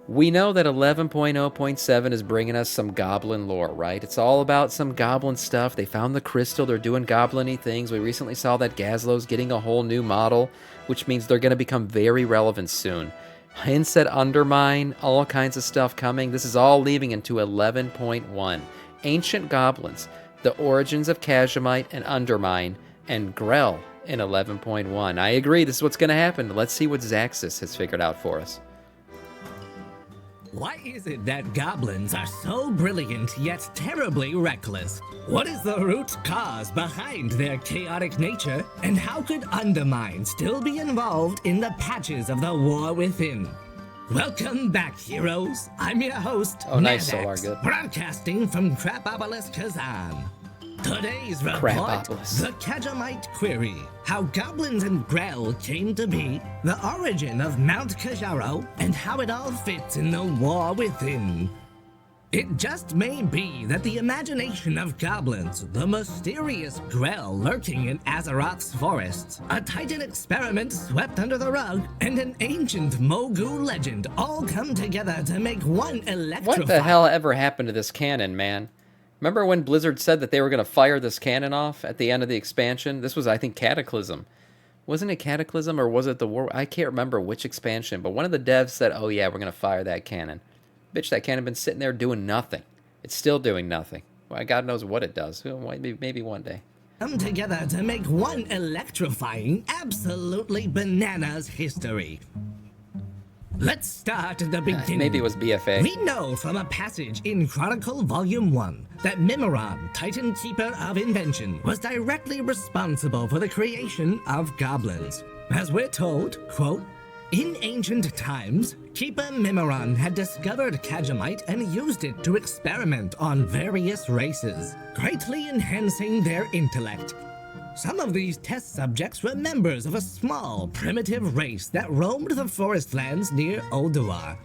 We know that 11.0.7 is bringing us some goblin lore, right? It's all about some goblin stuff. They found the crystal. They're doing goblin-y things. We recently saw that Gazlow's getting a whole new model, which means they're going to become very relevant soon. Hints at Undermine, all kinds of stuff coming. This is all leading into 11.1. Ancient Goblins, the origins of Kazumite and Undermine, and Grell in 11.1. I agree, this is what's going to happen. Let's see what Zaxxas has figured out for us. Why is it that goblins are so brilliant yet terribly reckless? What is the root cause behind their chaotic nature, and how could Undermine still be involved in the patches of the war within? Welcome back, heroes. I'm your host, Oh, nice, Nadax, Solar, good. broadcasting from Crapopolis, Kazan. Today's report, Crapopolis. the Kazumite Query, how goblins and Grell came to be, the origin of Mount Kajaro, and how it all fits in the war within. It just may be that the imagination of goblins, the mysterious Grell lurking in Azeroth's forests, a Titan experiment swept under the rug, and an ancient Mogu legend all come together to make one electrifying... What the hell ever happened to this cannon, man? Remember when Blizzard said that they were going to fire this cannon off at the end of the expansion? This was, I think, Cataclysm. Wasn't it Cataclysm or was it the War? I can't remember which expansion, but one of the devs said, oh yeah, we're going to fire that cannon. Bitch, that cannon been sitting there doing nothing. It's still doing nothing. Well, God knows what it does. Maybe one day. Come together to make one electrifying, absolutely bananas history. Let's start at the beginning. Maybe it was BFA. We know from a passage in Chronicle Volume 1 that Mimiron, Titan Keeper of Invention, was directly responsible for the creation of goblins. As we're told, quote, in ancient times, Keeper Mimiron had discovered Kazumite and used it to experiment on various races, greatly enhancing their intellect. Some of these test subjects were members of a small, primitive race that roamed the forest lands near Ulduar.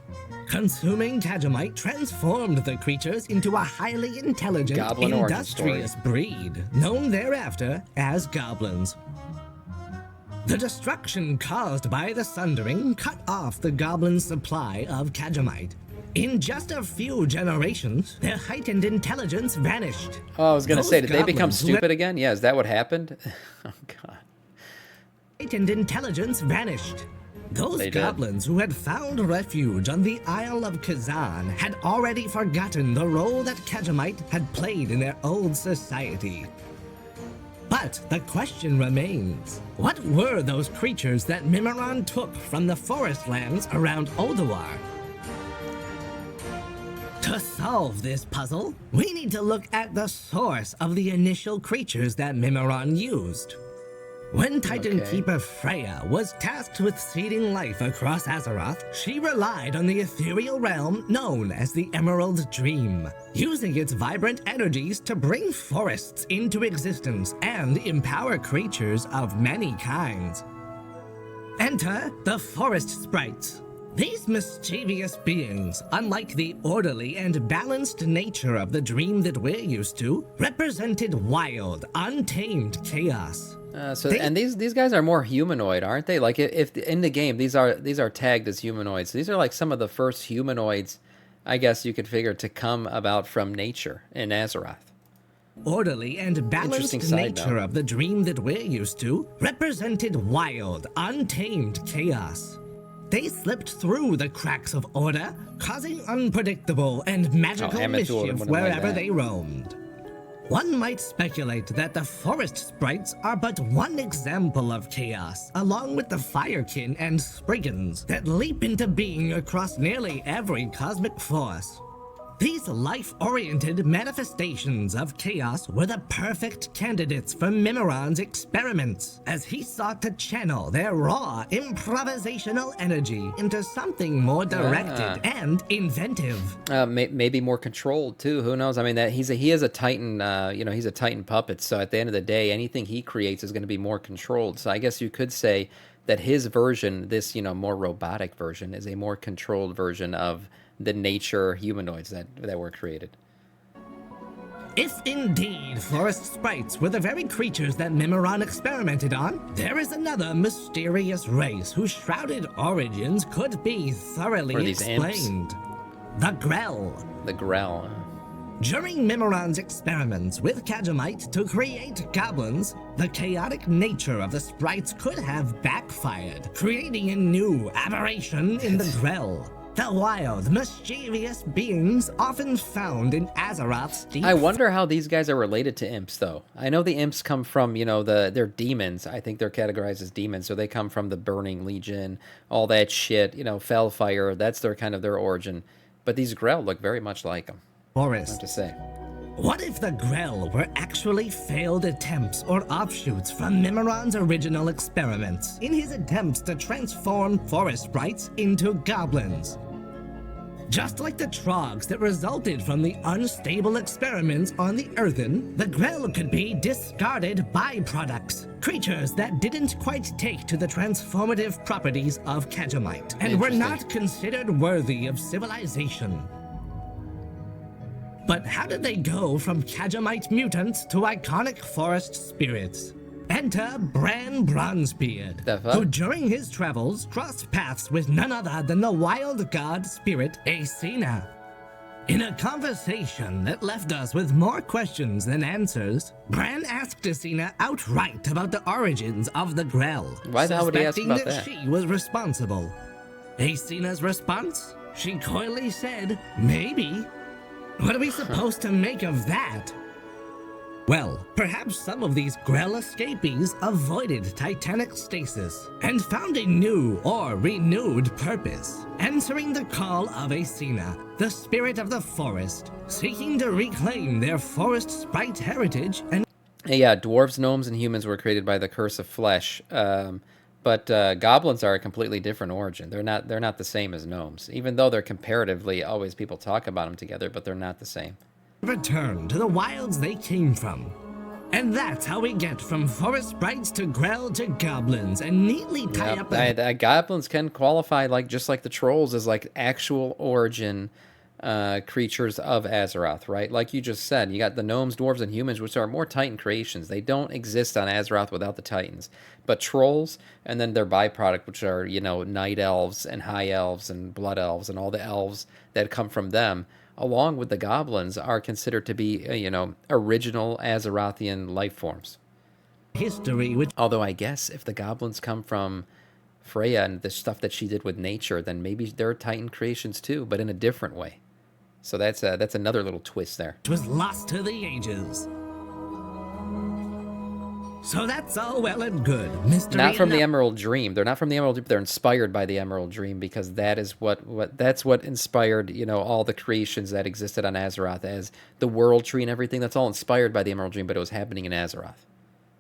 Consuming Kazumite transformed the creatures into a highly intelligent, Goblin industrious breed, known thereafter as goblins. The destruction caused by the Sundering cut off the goblins' supply of Kazumite. In just a few generations, their heightened intelligence vanished. Oh, I was going to Those say, did they become goblins stupid again? Yeah, is that what happened? Oh, God. Heightened intelligence vanished. Those They did. goblins who had found refuge on the Isle of Kazan had already forgotten the role that Kazumite had played in their old society. But the question remains, what were those creatures that Mimiron took from the forest lands around Ulduar? To solve this puzzle, we need to look at the source of the initial creatures that Mimiron used. When Titan Keeper Freya was tasked with seeding life across Azeroth, she relied on the ethereal realm known as the Emerald Dream, using its vibrant energies to bring forests into existence and empower creatures of many kinds. Enter the Forest Sprites. These mischievous beings, unlike the orderly and balanced nature of the dream that we're used to, represented wild, untamed chaos. And these guys are more humanoid, aren't they? Like if in the game these are tagged as humanoids. These are like some of the first humanoids, I guess you could figure, to come about from nature in Azeroth. Orderly and balanced nature of the dream that we're used to represented wild, untamed chaos. They slipped through the cracks of order, causing unpredictable and magical mischief wherever they roamed. One might speculate that the forest sprites are but one example of chaos, along with the Firekin and Spriggans that leap into being across nearly every cosmic force. These life-oriented manifestations of chaos were the perfect candidates for Mimiron's experiments, as he sought to channel their raw, improvisational energy into something more directed and inventive. Maybe more controlled too. Who knows? I mean, that he is a Titan. He's a Titan puppet. So at the end of the day, anything he creates is going to be more controlled. So I guess you could say that his version, this more robotic version, is a more controlled version of the nature humanoids that were created. If indeed forest sprites were the very creatures that Mimiron experimented on, there is another mysterious race whose shrouded origins could be thoroughly explained. The Grell. The Grell. During Mimiron's experiments with Kajamite to create goblins, the chaotic nature of the sprites could have backfired, creating a new aberration in the Grell. The wild, mischievous beings often found in Azeroth's deep... I wonder how these guys are related to imps, though. I know the imps come from, you know, they're demons. I think they're categorized as demons, so they come from the Burning Legion, all that shit, you know, Fellfire. That's their kind of their origin. But these Grell look very much like them. Forest. I have to say. What if the Grell were actually failed attempts or offshoots from Mimiron's original experiments in his attempts to transform forest sprites into goblins? Just like the trogs that resulted from the unstable experiments on the Earthen, the Grell could be discarded byproducts, creatures that didn't quite take to the transformative properties of Kajamite and were not considered worthy of civilization. But how did they go from Kajamite mutants to iconic forest spirits? Enter Bran Bronzebeard, who during his travels crossed paths with none other than the wild god spirit Aecina. In a conversation that left us with more questions than answers, Bran asked Aecina outright about the origins of the Grell, Why the hell would he ask about that? She was responsible. Aecina's response? She coyly said, maybe. What are we supposed to make of that? Well, perhaps some of these Grell escapees avoided titanic stasis and found a new or renewed purpose, answering the call of Aecina, the spirit of the forest, seeking to reclaim their forest sprite heritage and... Yeah, dwarves, gnomes, and humans were created by the curse of flesh, but goblins are a completely different origin. They're not the same as gnomes, even though they're comparatively always people talk about them together, but they're not the same. Return to the wilds they came from. And that's how we get from forest sprites to Grell to goblins and neatly tie up the... Goblins can qualify just like the trolls as like actual origin creatures of Azeroth, right? Like you just said, you got the gnomes, dwarves, and humans, which are more Titan creations. They don't exist on Azeroth without the Titans. But trolls, and then their byproduct, which are, you know, night elves and high elves and blood elves and all the elves that come from them, along with the goblins, are considered to be, you know, original Azerothian life forms. History which... Although I guess if the goblins come from Freya and the stuff that she did with nature, then maybe they're Titan creations too, but in a different way. So that's another little twist there. It was lost to the ages. So that's all well and good, Mr. Not from the Emerald Dream. They're not from the Emerald Dream. They're inspired by the Emerald Dream because that is that's what inspired, you know, all the creations that existed on Azeroth as the World Tree and everything. That's all inspired by the Emerald Dream, but it was happening in Azeroth,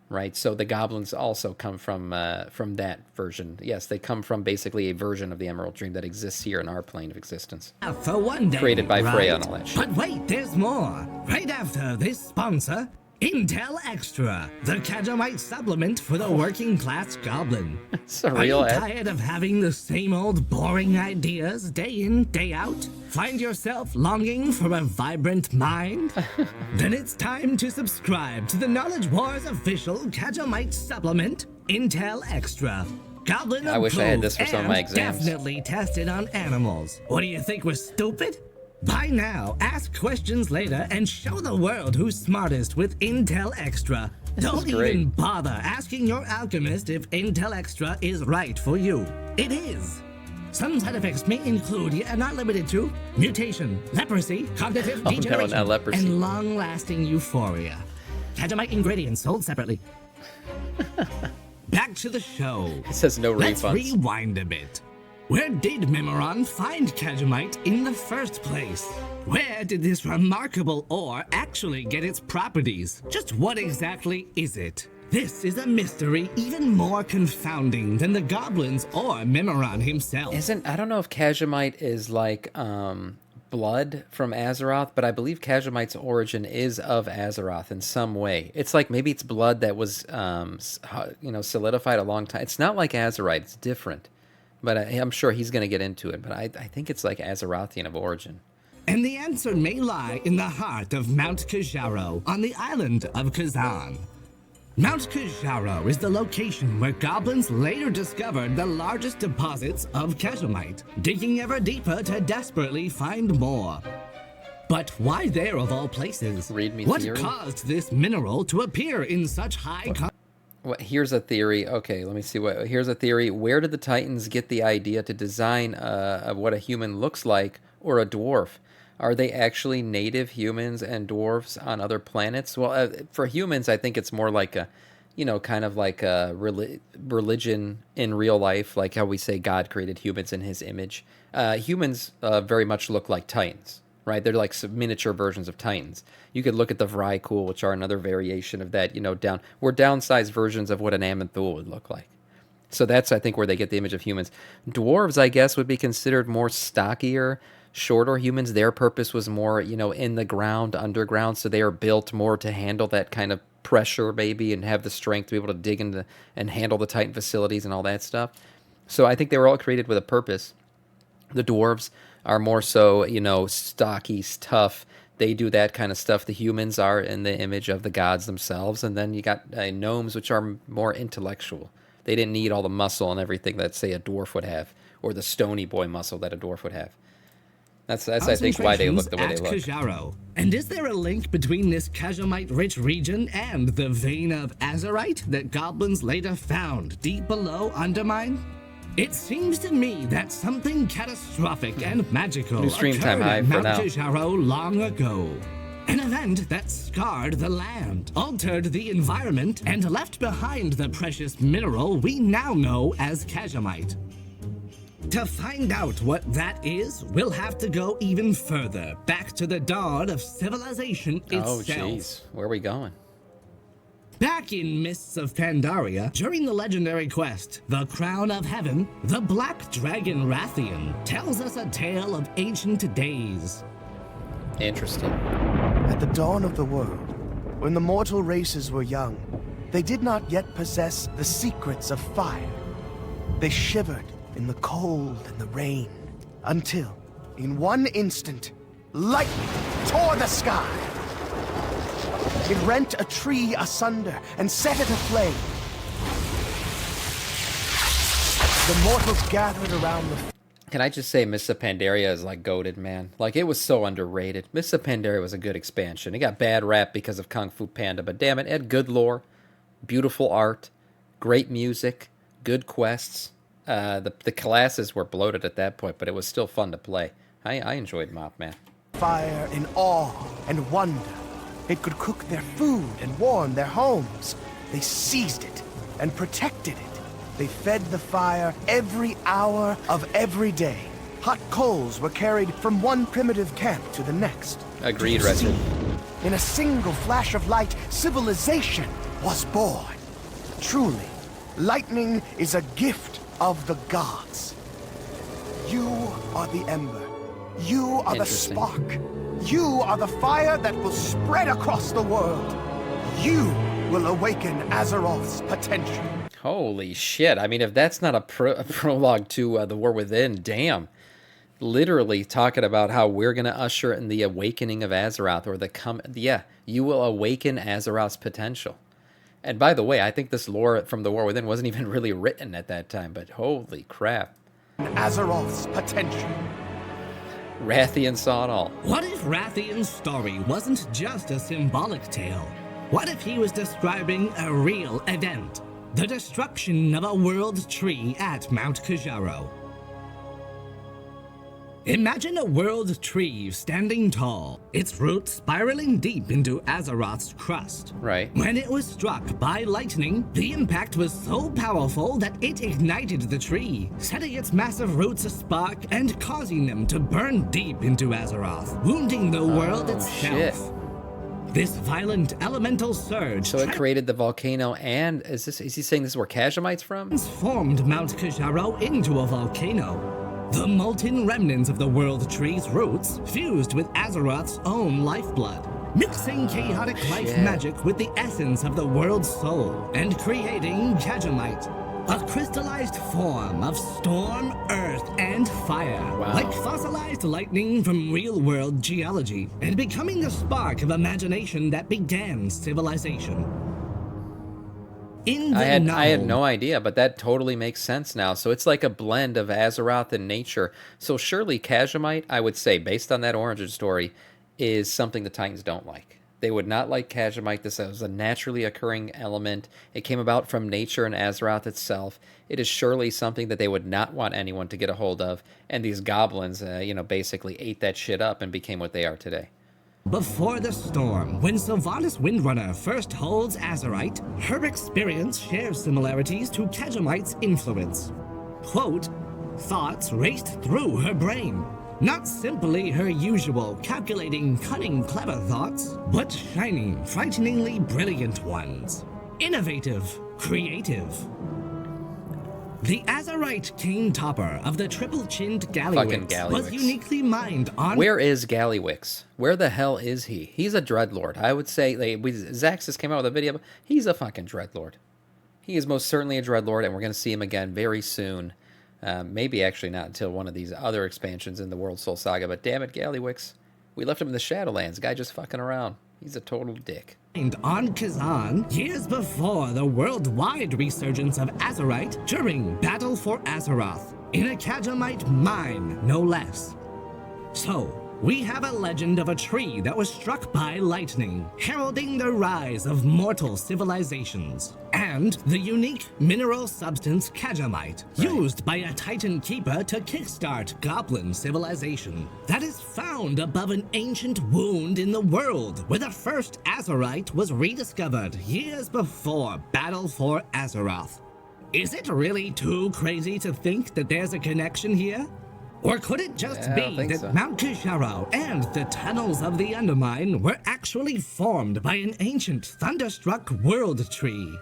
right? So the goblins also come from that version. Yes, they come from basically a version of the Emerald Dream that exists here in our plane of existence. For one day, created by right? Freya and all that shit. But wait, there's more. Right after this sponsor, Intel Extra, the Kajamite supplement for the working class goblin. It's a real ad. Are you tired of having the same old boring ideas day in, day out? Find yourself longing for a vibrant mind? Then it's time to subscribe to the Knowledge Wars official Kajamite supplement, Intel Extra. Goblin I wish I had this for some of my exams. Definitely tested on animals. What do you think, we're stupid? Buy now, ask questions later, and show the world who's smartest with Intel Extra. Don't even bother asking your alchemist if Intel Extra is right for you. It is. Some side effects may include, yet are not limited to, mutation, leprosy, cognitive degeneration, and long-lasting euphoria. Kajamite ingredients sold separately. Back to the show. It says no refunds. Let's rewind a bit. Where did Mimiron find Kajamite in the first place? Where did this remarkable ore actually get its properties? Just what exactly is it? This is a mystery even more confounding than the goblins or Mimiron himself. I don't know if Kajamite is like blood from Azeroth, but I believe Kajamite's origin is of Azeroth in some way. It's like maybe it's blood that was solidified a long time. It's not like Azerite, it's different. But I'm sure he's going to get into it. But I think it's like Azerothian of origin. And the answer may lie in the heart of Mount Kajaro on the island of Kazan. Mount Kajaro is the location where goblins later discovered the largest deposits of Kajamite, digging ever deeper to desperately find more. But why there of all places? Read me What theory? caused this mineral to appear in such high Here's a theory. Okay, let me see here's a theory. Where did the Titans get the idea to design what a human looks like or a dwarf? Are they actually native humans and dwarves on other planets? Well, for humans, I think it's more like a, kind of like a religion in real life, like how we say God created humans in his image. Humans very much look like Titans, right? They're like some miniature versions of Titans. You could look at the Vrykul, which are another variation of that, we're downsized versions of what an Amanthul would look like. So that's, I think, where they get the image of humans. Dwarves, I guess, would be considered more stockier, shorter humans. Their purpose was more, in the ground, underground, so they are built more to handle that kind of pressure, maybe, and have the strength to be able to dig into and handle the Titan facilities and all that stuff. So I think they were all created with a purpose. The dwarves are more so, stocky, tough. They do that kind of stuff. The humans are in the image of the gods themselves. And then you got gnomes, which are more intellectual. They didn't need all the muscle and everything that, say, a dwarf would have, or the stony boy muscle that a dwarf would have. That's I think, why they look the way they look. Kajaro. And is there a link between this Kajamite-rich region and the vein of azurite that goblins later found deep below Undermine? It seems to me that something catastrophic and magical New stream occurred time high at for Mount now. Kajaro long ago. An event that scarred the land, altered the environment, and left behind the precious mineral we now know as Kajamite. To find out what that is, we'll have to go even further, back to the dawn of civilization itself. Oh, jeez. Where are we going? Back in Mists of Pandaria, during the legendary quest, The Crown of Heaven, the Black Dragon Rathian tells us a tale of ancient days. Interesting. At the dawn of the world, when the mortal races were young, they did not yet possess the secrets of fire. They shivered in the cold and the rain, until, in one instant, lightning tore the sky. It rent a tree asunder and set it aflame. The mortals gathered around the... Can I just say Mists of Pandaria is like goated, man. Like, it was so underrated. Mists of Pandaria was a good expansion. It got bad rap because of Kung Fu Panda, but damn it had good lore, beautiful art, great music, good quests. The classes were bloated at that point, but it was still fun to play. I enjoyed Mop, man. Fire in awe and wonder. It could cook their food and warm their homes. They seized it and protected it. They fed the fire every hour of every day. Hot coals were carried from one primitive camp to the next. Agreed, Retro. In a single flash of light, civilization was born. Truly, lightning is a gift of the gods. You are the ember. You are the spark. You are the fire that will spread across the world. You will awaken Azeroth's potential. Holy shit. I mean, if that's not a prologue to The War Within, damn. Literally talking about how we're going to usher in the awakening of Azeroth, or you will awaken Azeroth's potential. And by the way, I think this lore from The War Within wasn't even really written at that time, but holy crap. Azeroth's potential. Rathian saw it all. What if Rathian's story wasn't just a symbolic tale? What if he was describing a real event? The destruction of a world tree at Mount Kajaro. Imagine a world tree standing tall, its roots spiraling deep into Azeroth's crust. Right. When it was struck by lightning, the impact was so powerful that it ignited the tree, setting its massive roots aspark and causing them to burn deep into Azeroth, wounding the world itself. Shit. This violent elemental surge So it created the volcano, and is he saying this is where Kajamite's from? transformed Mount Kajaro into a volcano. The molten remnants of the world tree's roots fused with Azeroth's own lifeblood, mixing chaotic life magic with the essence of the world's soul and creating Kajamite. A crystallized form of storm, earth, and fire. Wow. Like fossilized lightning from real-world geology, and becoming the spark of imagination that began civilization. I had no idea, but that totally makes sense now. So it's like a blend of Azeroth and nature. So surely Khajiit, I would say, based on that origin story, is something the Titans don't like. They would not like Khajiit. This was a naturally occurring element. It came about from nature and Azeroth itself. It is surely something that they would not want anyone to get a hold of. And these goblins, basically ate that shit up and became what they are today. Before the storm, when Sylvanas Windrunner first holds Azerite, her experience shares similarities to Khajiit's influence. Quote, thoughts raced through her brain. Not simply her usual calculating, cunning, clever thoughts, but shining, frighteningly brilliant ones. Innovative, creative. The Azerite king topper of the triple-chinned Gallywix was uniquely mined on... Where is Gallywix? Where the hell is he? He's a dreadlord. I would say, Zaxxas came out with a video, he's a fucking dreadlord. He is most certainly a dreadlord, and we're going to see him again very soon. Maybe actually not until one of these other expansions in the World Soul Saga, but damn it, Gallywix. We left him in the Shadowlands. Guy just fucking around. He's a total dick. On Kazan, years before the worldwide resurgence of Azerite during Battle for Azeroth, in a Khajiit mine, no less. So, we have a legend of a tree that was struck by lightning, heralding the rise of mortal civilizations, and the unique mineral substance Khajiit, used by a Titan Keeper to kickstart Goblin civilization, that is found above an ancient wound in the world, where the first Azerite was rediscovered years before Battle for Azeroth. Is it really too crazy to think that there's a connection here? Or could it just be that Mount Kisharo and the tunnels of the Undermine were actually formed by an ancient thunderstruck world tree?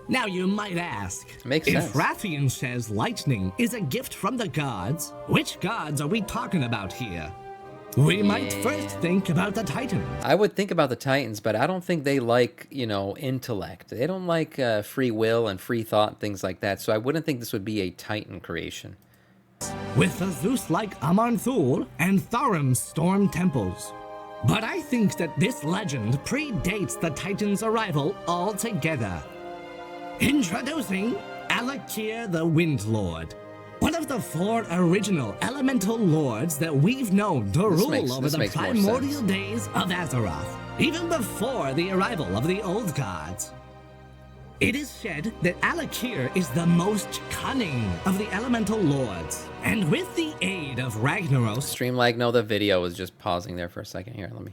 Now you might ask, Makes if sense. Rathian says lightning is a gift from the gods, which gods are we talking about here? We might first think about the Titans. I would think about the Titans, but I don't think they like, intellect. They don't like free will and free thought and things like that, so I wouldn't think this would be a Titan creation. With the Zeus-like Amarnthul and Tharim's storm temples. But I think that this legend predates the Titan's arrival altogether. Introducing Alakir the Wind Lord, one of the 4 original elemental lords that we've known to rule over the primordial days of Azeroth, even before the arrival of the old gods. It is said that Alakir is the most cunning of the elemental lords, and with the aid of Ragnaros... Stream lag, no, the video was just pausing there for a second here. Let me...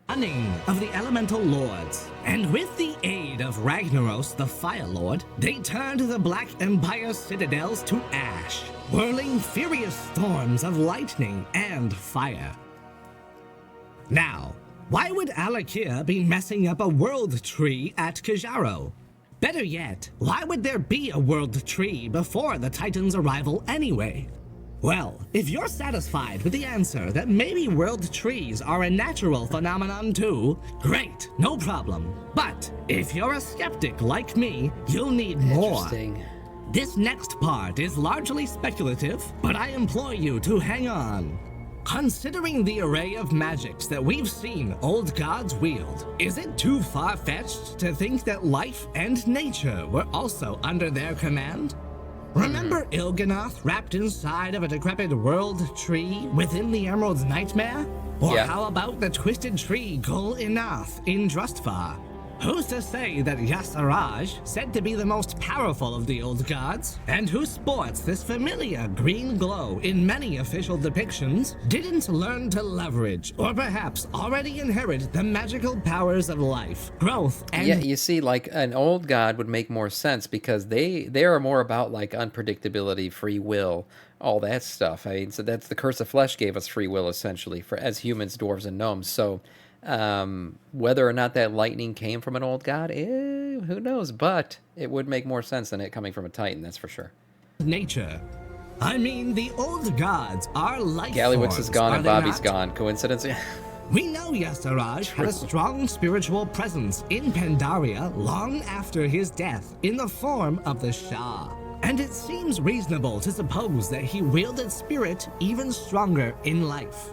Cunning of the elemental lords, and with the aid of Ragnaros the Fire Lord, they turned the Black Empire citadels to ash, whirling furious storms of lightning and fire. Now, why would Alakir be messing up a world tree at Kajaro? Better yet, why would there be a world tree before the Titan's arrival anyway? Well, if you're satisfied with the answer that maybe world trees are a natural phenomenon too, great, no problem. But if you're a skeptic like me, you'll need more. Interesting. This next part is largely speculative, but I implore you to hang on. Considering the array of magics that we've seen old gods wield, is it too far-fetched to think that life and nature were also under their command? Remember Il'gynoth wrapped inside of a decrepit world tree within the Emerald's Nightmare? Or how about the twisted tree Gul Inath in Drustvar? Who's to say that Yasaraj, said to be the most powerful of the old gods, and who sports this familiar green glow in many official depictions, didn't learn to leverage, or perhaps already inherit the magical powers of life, growth, and... Yeah, you see, like, an old god would make more sense because they are more about, like, unpredictability, free will, all that stuff. I mean, so that's the Curse of Flesh gave us free will, essentially, for as humans, dwarves, and gnomes, so... whether or not that lightning came from an old god, who knows? But it would make more sense than it coming from a Titan, that's for sure. Nature. I mean, the old gods are life Gallywix forms, is gone are and they Bobby's not? gone. Coincidence? We know Yasaraj had a strong spiritual presence in Pandaria long after his death in the form of the Shah. And it seems reasonable to suppose that he wielded spirit even stronger in life.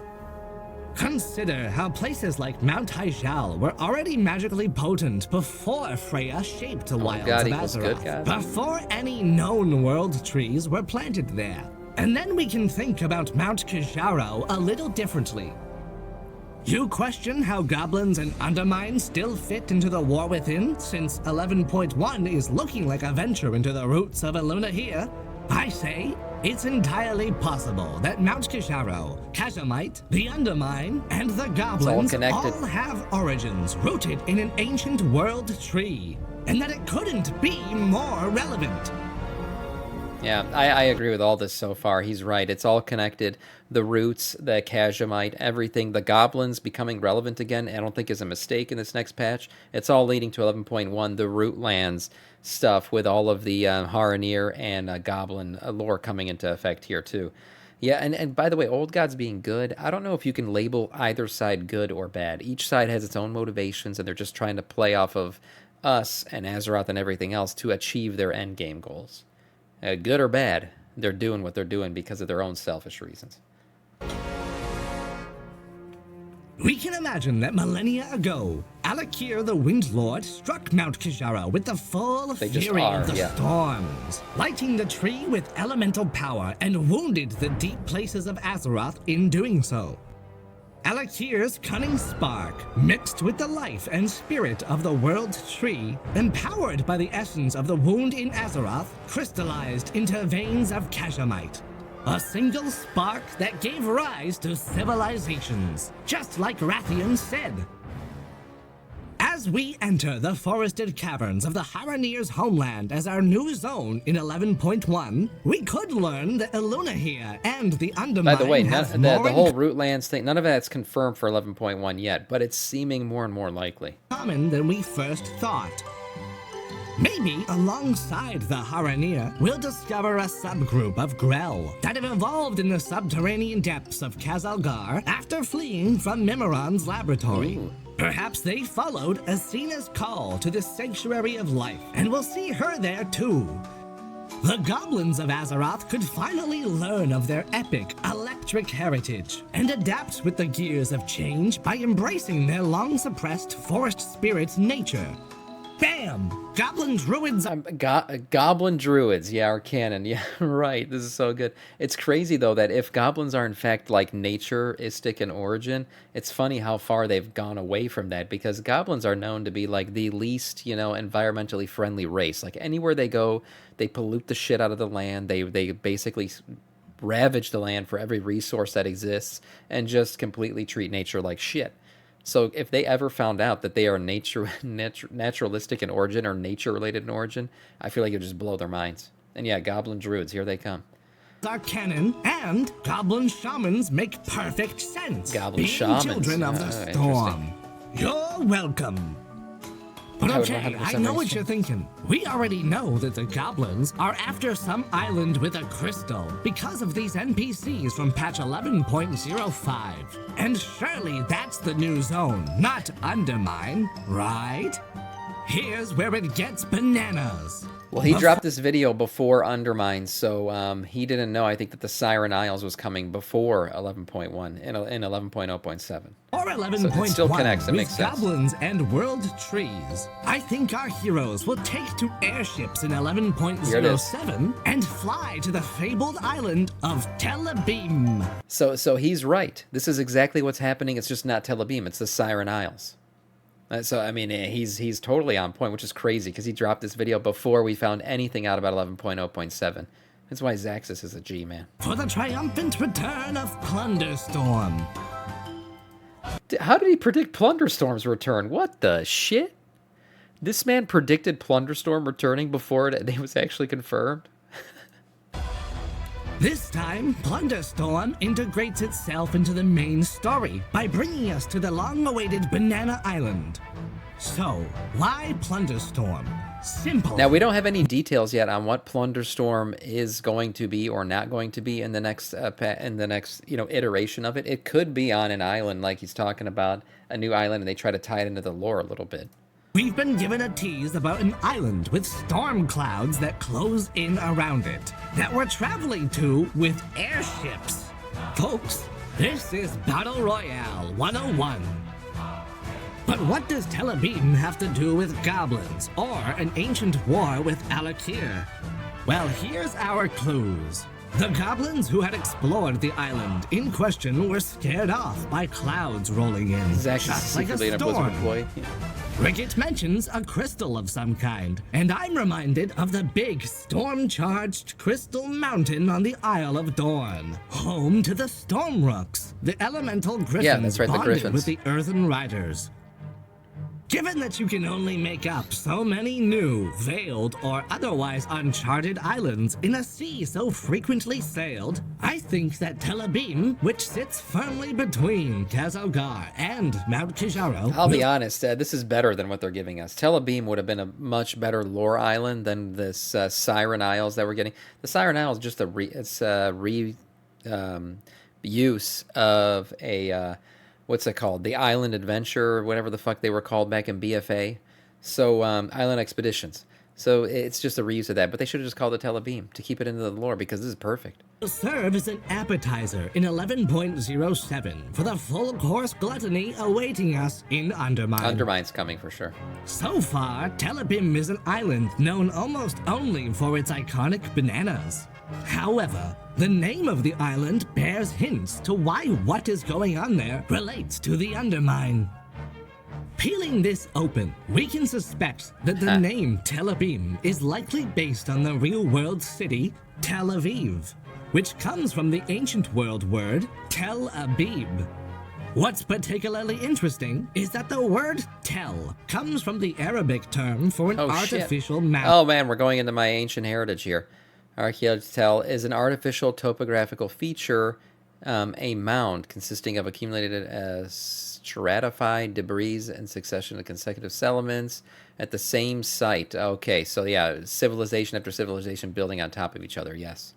Consider how places like Mount Hyjal were already magically potent before Freya shaped the wilds of Azeroth, before any known world trees were planted there. And then we can think about Mount Kijaro a little differently. You question how goblins and undermines still fit into the War Within, since 11.1 is looking like a venture into the roots of Eluna here? I say, it's entirely possible that Mount Kijaro, Kazamite, the Undermine, and the Goblins all have origins rooted in an ancient world tree, and that it couldn't be more relevant. Yeah, I agree with all this so far. He's right. It's all connected. The roots, the Kazamite, everything. The goblins becoming relevant again, I don't think is a mistake in this next patch. It's all leading to 11.1, the Rootlands stuff with all of the Haranir and Goblin lore coming into effect here too. Yeah, and by the way, Old Gods being good, I don't know if you can label either side good or bad. Each side has its own motivations, and they're just trying to play off of us and Azeroth and everything else to achieve their endgame goals. Good or bad, they're doing what they're doing because of their own selfish reasons. We can imagine that millennia ago, Alakir the Windlord struck Mount Kijaro with the full fury of the storms, lighting the tree with elemental power and wounded the deep places of Azeroth in doing so. Alakir's cunning spark, mixed with the life and spirit of the world tree, empowered by the essence of the wound in Azeroth, crystallized into veins of Kazamite. A single spark that gave rise to civilizations, just like Rathian said. As we enter the forested caverns of the Haranir's homeland as our new zone in 11.1, we could learn that Eluna here and the Undermine. By the way, the whole Rootlands thing, none of that's confirmed for 11.1 yet, but it's seeming more and more likely. Common than we first thought. Maybe alongside the Haranir, we'll discover a subgroup of Grell that have evolved in the subterranean depths of Khazalgar after fleeing from Mimiron's laboratory. Ooh. Perhaps they followed Asena's call to the Sanctuary of Life, and we'll see her there too. The goblins of Azeroth could finally learn of their epic electric heritage and adapt with the gears of change by embracing their long-suppressed forest spirit nature. Bam! Goblin Druids. Goblin Druids, yeah, are canon. Yeah, right. This is so good. It's crazy, though, that if goblins are, in fact, like naturistic in origin, it's funny how far they've gone away from that, because goblins are known to be, like, the least, environmentally friendly race. Like, anywhere they go, they pollute the shit out of the land. They basically ravage the land for every resource that exists and just completely treat nature like shit. So if they ever found out that they are naturalistic in origin or nature-related in origin, I feel like it would just blow their minds. And yeah, Goblin Druids, here they come. Are canon, and Goblin Shamans make perfect sense. Goblin being Shamans. Children of the Storm. You're welcome. But okay, I know what you're thinking. We already know that the goblins are after some island with a crystal because of these NPCs from patch 11.05. And surely that's the new zone, not Undermine, right? Here's where it gets bananas. Well, he dropped this video before Undermine, so he didn't know, I think, that the Siren Isles was coming before 11.1 in 11.0.7. Or 11.1, so it still connects, it makes sense. Goblins and world trees. I think our heroes will take to airships in 11.07 and fly to the fabled island of Telebim. So he's right. This is exactly what's happening. It's just not Telebim, it's the Siren Isles. So, I mean, he's totally on point, which is crazy, because he dropped this video before we found anything out about 11.0.7. That's why Zaxxas is a G, man. For the triumphant return of Plunderstorm. How did he predict Plunderstorm's return? What the shit? This man predicted Plunderstorm returning before it was actually confirmed? This time, Plunderstorm integrates itself into the main story by bringing us to the long-awaited Banana Island. So, why Plunderstorm? Simple. Now, we don't have any details yet on what Plunderstorm is going to be or not going to be in the next iteration of it. It could be on an island, like he's talking about, a new island, and they try to tie it into the lore a little bit. We've been given a tease about an island with storm clouds that close in around it, that we're traveling to with airships. Folks, this is Battle Royale 101. But what does Telebim have to do with goblins, or an ancient war with Alakir? Well, here's our clues. The goblins who had explored the island in question were scared off by clouds rolling in, This is actually just like a secretly in a Blizzard storm. employee. Rickett mentions a crystal of some kind, and I'm reminded of the big storm-charged crystal mountain on the Isle of Dorn, home to the Stormrooks, the elemental griffins Yeah, that's right, the bonded griffins. with the Earthen Riders. Given that you can only make up so many new, veiled, or otherwise uncharted islands in a sea so frequently sailed, I think that Telebim, which sits firmly between Kazogar and Mount Kijaro, I'll be honest, this is better than what they're giving us. Telebim would have been a much better lore island than this Siren Isles that we're getting. The Siren Isles is just a use of a what's it called? The Island Adventure, or whatever the fuck they were called back in BFA. So Island Expeditions. So it's just a reuse of that, but they should have just called it Telebim to keep it into the lore, because this is perfect. will serve as an appetizer in 11.07 for the full course gluttony awaiting us in Undermine. Undermine's coming for sure. So far, Telebim is an island known almost only for its iconic bananas. However, the name of the island bears hints to why what is going on there relates to the Undermine. Peeling this open, we can suspect that the name Telebim is likely based on the real-world city Tel Aviv, which comes from the ancient world word Tel Abib. What's particularly interesting is that the word tel comes from the Arabic term for an artificial map. Oh man, we're going into my ancient heritage here. Archaeologists tell is an artificial topographical feature, a mound consisting of accumulated stratified debris and succession of consecutive settlements at the same site. Okay, so yeah, civilization after civilization building on top of each other, yes.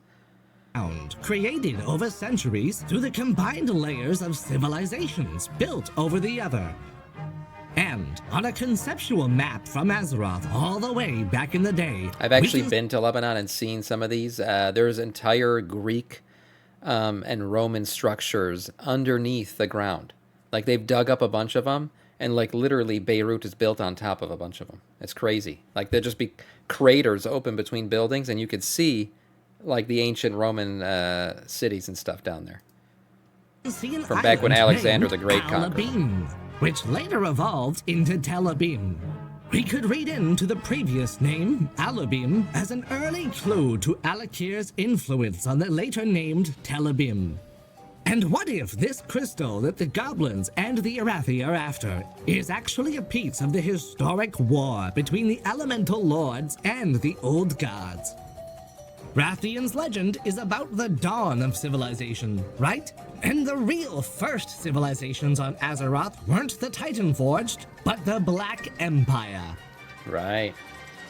Created over centuries through the combined layers of civilizations built over the other. And on a conceptual map from Azeroth all the way back in the day, I've actually been to Lebanon and seen some of these. There's entire Greek and Roman structures underneath the ground. Like they've dug up a bunch of them, and like literally Beirut is built on top of a bunch of them. It's crazy. Like there'd just be craters open between buildings, and you could see like the ancient Roman cities and stuff down there. From back when Alexander the Great conquered. Which later evolved into Telebim. We could read into the previous name, Alabim, as an early clue to Alakir's influence on the later named Telebim. And what if this crystal that the goblins and the Arathi are after is actually a piece of the historic war between the elemental lords and the old gods? Rathian's legend is about the dawn of civilization, right? And the real first civilizations on Azeroth weren't the Titanforged, but the Black Empire. Right.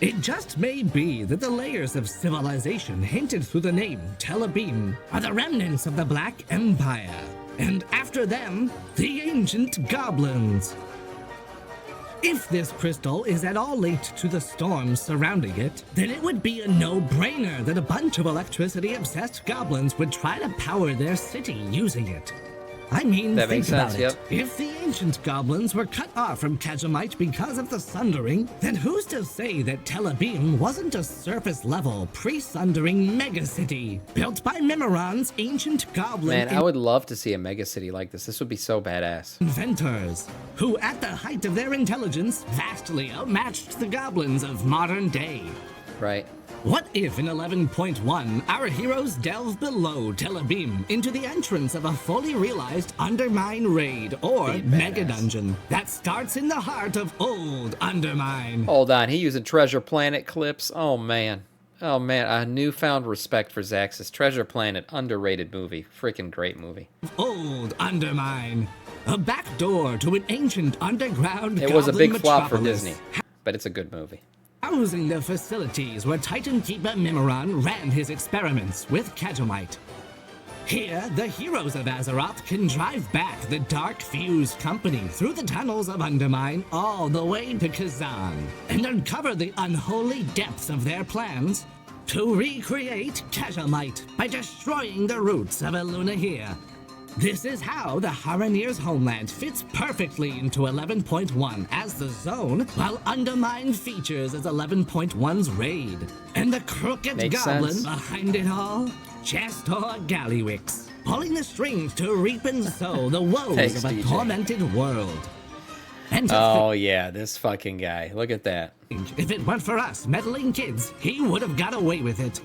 It just may be that the layers of civilization hinted through the name Telebim are the remnants of the Black Empire. And after them, the ancient goblins. If this crystal is at all linked to the storms surrounding it, then it would be a no-brainer that a bunch of electricity-obsessed goblins would try to power their city using it. I mean, that think makes sense, about it. yep. If the ancient goblins were cut off from Kajamite because of the sundering, then who's to say that Telebim wasn't a surface-level, pre-sundering megacity built by Memoron's ancient goblin Man, I would love to see a megacity like this. This would be so badass. inventors, who at the height of their intelligence vastly outmatched the goblins of modern day. Right. What if in 11.1 our heroes delve below Telebim into the entrance of a fully realized Undermine raid or Be mega badass. dungeon that starts in the heart of old Undermine? Hold on, he using Treasure Planet clips. Oh man, a newfound respect for Zaxxas. Treasure Planet, underrated movie, freaking great movie. Old Undermine, a backdoor to an ancient underground It was a goblin big flop for metropolis. Disney, but it's a good movie. housing the facilities where Titan Keeper Mimiron ran his experiments with Kajamite. Here, the heroes of Azeroth can drive back the Dark Fuse Company through the tunnels of Undermine all the way to Kazan and uncover the unholy depths of their plans to recreate Kajamite by destroying the roots of Elunahir. This is how the Haranir's homeland fits perfectly into 11.1 as the zone, while Undermine features as 11.1's raid. And the crooked Makes goblin sense. behind it all? Chestor Gallywix, pulling the strings to reap and sow the woes Thanks, of a DJ. tormented world. And to Oh, yeah, this fucking guy. Look at that. think, if it weren't for us meddling kids, he would have got away with it.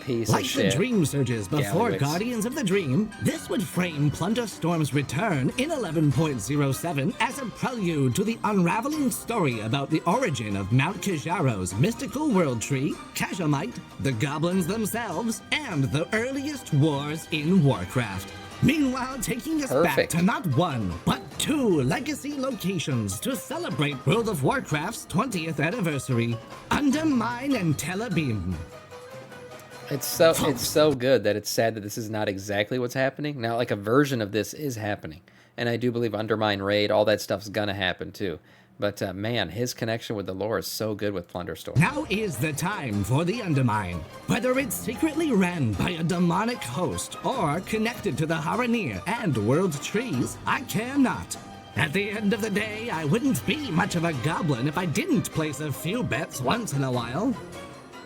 Piece Like of the shit. Dream Surges before Gallywix. Guardians of the Dream, this would frame Plunderstorm's return in 11.07 as a prelude to the unraveling story about the origin of Mount Kajaro's mystical world tree, Kajamite, the goblins themselves, and the earliest wars in Warcraft. Meanwhile, taking us back Perfect. to not one, but two legacy locations to celebrate World of Warcraft's 20th anniversary, Undermine and Tel Aviv. It's so good that it's sad that this is not exactly what's happening. Now, like a version of this is happening. And I do believe Undermine Raid, all that stuff's gonna happen too. But man, his connection with the lore is so good with Plunderstorm. Now is the time for the Undermine. Whether it's secretly ran by a demonic host or connected to the Haranir and World Trees, I care not. At the end of the day, I wouldn't be much of a goblin if I didn't place a few bets once in a while.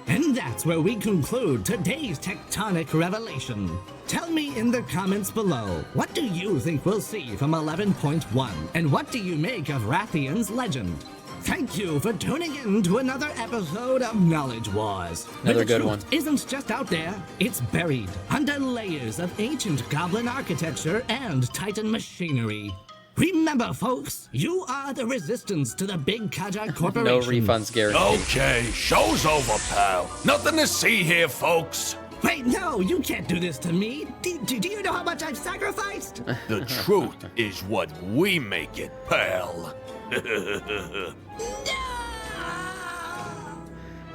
And that's where we conclude today's tectonic revelation. Tell me in the comments below, what do you think we'll see from 11.1, and what do you make of Rathian's legend? Thank you for tuning in to another episode of Knowledge Wars. Another Where the good truth one. isn't just out there, it's buried under layers of ancient goblin architecture and Titan machinery. Remember, folks, you are the resistance to the big Kaja Corporation. No refunds guaranteed. Okay, show's over, pal. Nothing to see here, folks. Wait, no, you can't do this to me. Do you know how much I've sacrificed? The truth is what we make it, pal.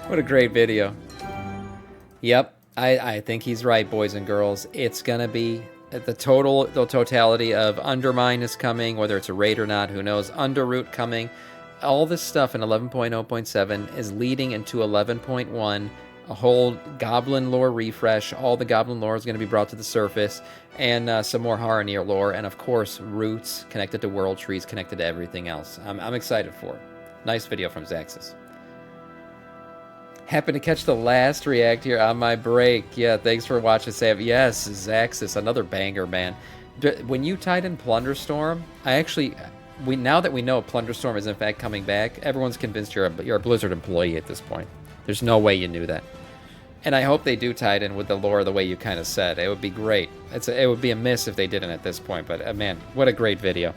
What a great video. Yep, I think he's right, boys and girls. It's gonna be the totality of Undermine is coming, whether it's a raid or not, who knows. Underroot coming. All this stuff in 11.0.7 is leading into 11.1. A whole Goblin lore refresh. All the Goblin lore is going to be brought to the surface. And some more Haranir lore. And of course, roots connected to world trees, connected to everything else. I'm excited for it. Nice video from Zaxxus. Happened to catch the last react here on my break. Yeah, thanks for watching, Sam. Yes, Zaxxus, another banger, man. When you tied in Plunderstorm, now that we know Plunderstorm is in fact coming back, everyone's convinced you're a Blizzard employee at this point. There's no way you knew that. And I hope they do tie it in with the lore the way you kind of said. It would be great. It would be a miss if they didn't at this point, but man, what a great video.